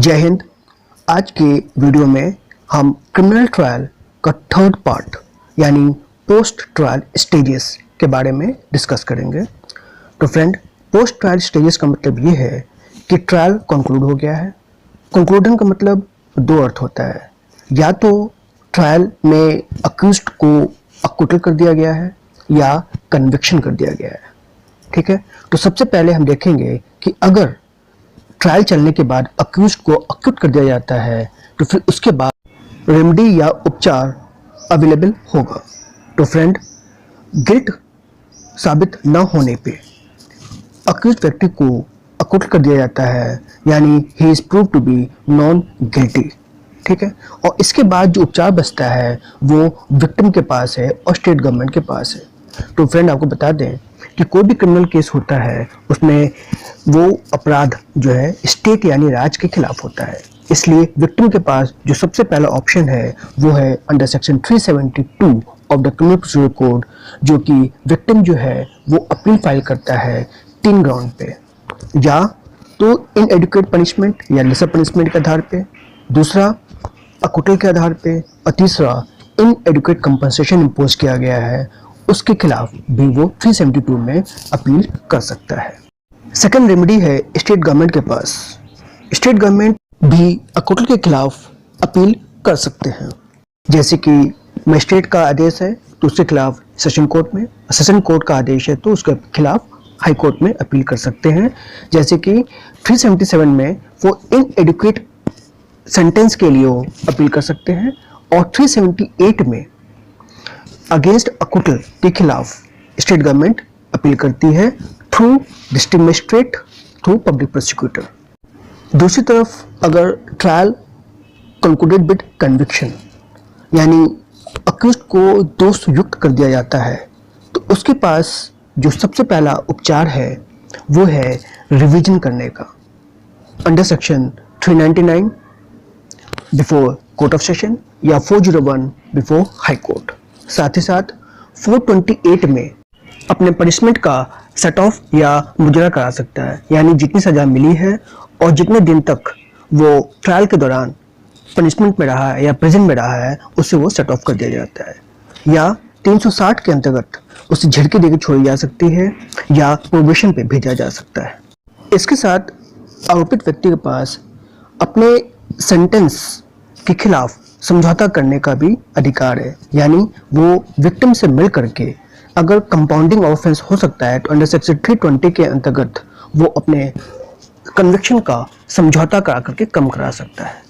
जय हिंद। आज के वीडियो में हम क्रिमिनल ट्रायल का थर्ड पार्ट यानी पोस्ट ट्रायल स्टेजेस के बारे में डिस्कस करेंगे। तो फ्रेंड, पोस्ट ट्रायल स्टेजेस का मतलब ये है कि ट्रायल कंक्लूड हो गया है। कंक्लूजन का मतलब दो अर्थ होता है, या तो ट्रायल में अक्यूज्ड को अक्यूटल कर दिया गया है या कन्विक्शन कर दिया गया है। ठीक है, तो सबसे पहले हम देखेंगे कि अगर ट्रायल चलने के बाद अक्यूज्ड को अक्यूट कर दिया जाता है तो फिर उसके बाद रेमेडी या उपचार अवेलेबल होगा। तो फ्रेंड, गिल्ट साबित न होने पे अक्यूज्ड व्यक्ति को अक्यूट कर दिया जाता है, यानी he is prove to be non guilty. ठीक है, और इसके बाद जो उपचार बचता है वो विक्टिम के पास है और स्टेट गवर्नमेंट के पास है। तो फ्रेंड, आपको बता दें कि कोई भी क्रिमिनल केस होता है उसमें वो अपराध जो है स्टेट यानी राज्य के खिलाफ होता है, इसलिए विक्टिम के पास जो सबसे पहला ऑप्शन है वो है under section 372 of the criminal procedure code, जो कि विक्टिम जो है वो अपील फाइल करता है 3 ग्राउंड पे, या तो इनएडिक्वेट पनिशमेंट या लेसर पनिशमेंट के आधार पे, दूसरा अक्यूटल के आधार पे, और तीसरा इनएडिक्वेट कंपनसेशन इम्पोज किया गया है उसके खिलाफ भी वो 372 में अपील कर सकता है। सेकंड रेमेडी है स्टेट गवर्नमेंट के पास। स्टेट गवर्नमेंट भी अक्यूटल के खिलाफ अपील कर सकते हैं, जैसे कि मजिस्ट्रेट का आदेश है तो उसके खिलाफ सेशन कोर्ट में, सेशन कोर्ट का आदेश है तो उसके खिलाफ हाई कोर्ट में अपील कर सकते हैं। जैसे कि 377 में वो इनएडिक्वेट सेंटेंस के लिए अपील कर सकते हैं, और 378 में अगेंस्ट अक्यूटल के खिलाफ स्टेट गवर्नमेंट अपील करती है through district magistrate, through public prosecutor. दूसरी तरफ अगर ट्रायल कंक्लूडेड विद कन्विक्शन यानी अक्यूज्ड को दोष युक्त कर दिया जाता है, तो उसके पास जो सबसे पहला उपचार है वो है रिवीजन करने का under section 399 before court of session या 401 बिफोर हाई कोर्ट। साथ ही साथ 428 में अपने पनिशमेंट का सेट ऑफ या मुजरा करा सकता है, यानी जितनी सजा मिली है और जितने दिन तक वो ट्रायल के दौरान पनिशमेंट में रहा है या प्रिजन में रहा है उससे वो सेट ऑफ कर दिया जाता है, या 360 के अंतर्गत उसे झटके देकर छोड़ी जा सकती है या प्रोबेशन पे भेजा जा सकता है। इसके साथ आरोपित व्यक्ति के पास अपने सेंटेंस के खिलाफ समझौता करने का भी अधिकार है, यानी वो विक्टिम से मिल करके अगर कंपाउंडिंग ऑफेंस हो सकता है तो अंडर सेक्शन 320 के अंतर्गत वो अपने कन्विक्शन का समझौता करा करके कम करा सकता है।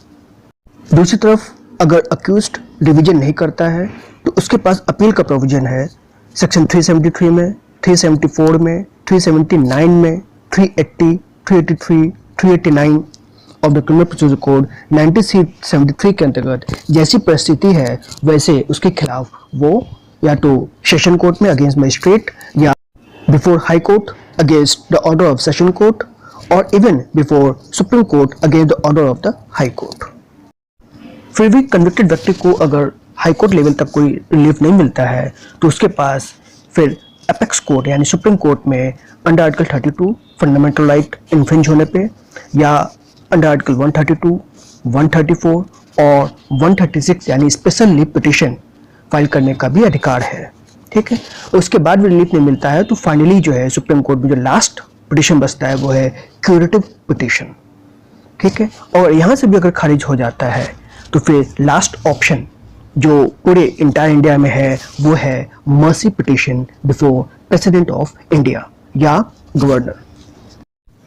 दूसरी तरफ अगर अक्यूज्ड रिवीजन नहीं करता है तो उसके पास अपील का प्रोविजन है सेक्शन 373 में, 374 में, 379 में, 380, 383, 389 of the criminal procedure code 1973 के अंतर्गत जैसी परिस्थिति है वैसे उसके खिलाफ वो या तो सेशन कोर्ट में अगेंस्ट मजिस्ट्रेट या before high court against the order of session court और even before supreme court against the order of the high court. फिर भी कन्विक्टेड व्यक्ति को अगर हाई कोर्ट लेवल तक कोई रिलीफ नहीं मिलता है तो उसके पास फिर एपेक्स कोर्ट यानी सुप्रीम कोर्ट में under article 32 fundamental right infringe होने पे, या अंडर आर्टिकल 132, 134 और 136 यानी स्पेशल लीव पिटीशन फाइल करने का भी अधिकार है। ठीक है, उसके बाद भी रिलीफ नहीं मिलता है तो फाइनली जो है सुप्रीम कोर्ट में जो लास्ट पिटीशन बचता है वो है क्यूरेटिव पिटीशन। ठीक है, और यहाँ से भी अगर खारिज हो जाता है तो फिर लास्ट ऑप्शन जो पूरे इंटायर इंडिया में है वो है mercy petition before president of India या गवर्नर।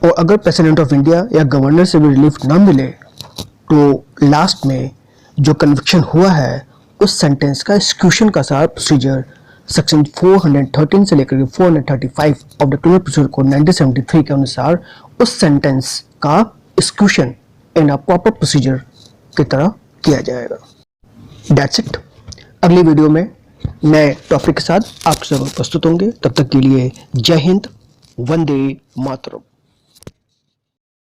और अगर प्रेसिडेंट ऑफ इंडिया या गवर्नर से भी रिलीफ ना मिले तो लास्ट में जो कन्विक्शन हुआ है उस सेंटेंस का एक्सक्यूशन का सारा प्रोसीजर सेक्शन 413 से लेकर 435 of the criminal procedure code 1973 के अनुसार उस सेंटेंस का execution in a proper procedure की तरह किया जाएगा। That's it. अगली वीडियो में नए टॉपिक के साथ आपसे प्रस्तुत होंगे, तब तक के लिए जय हिंद, वंदे मातरम।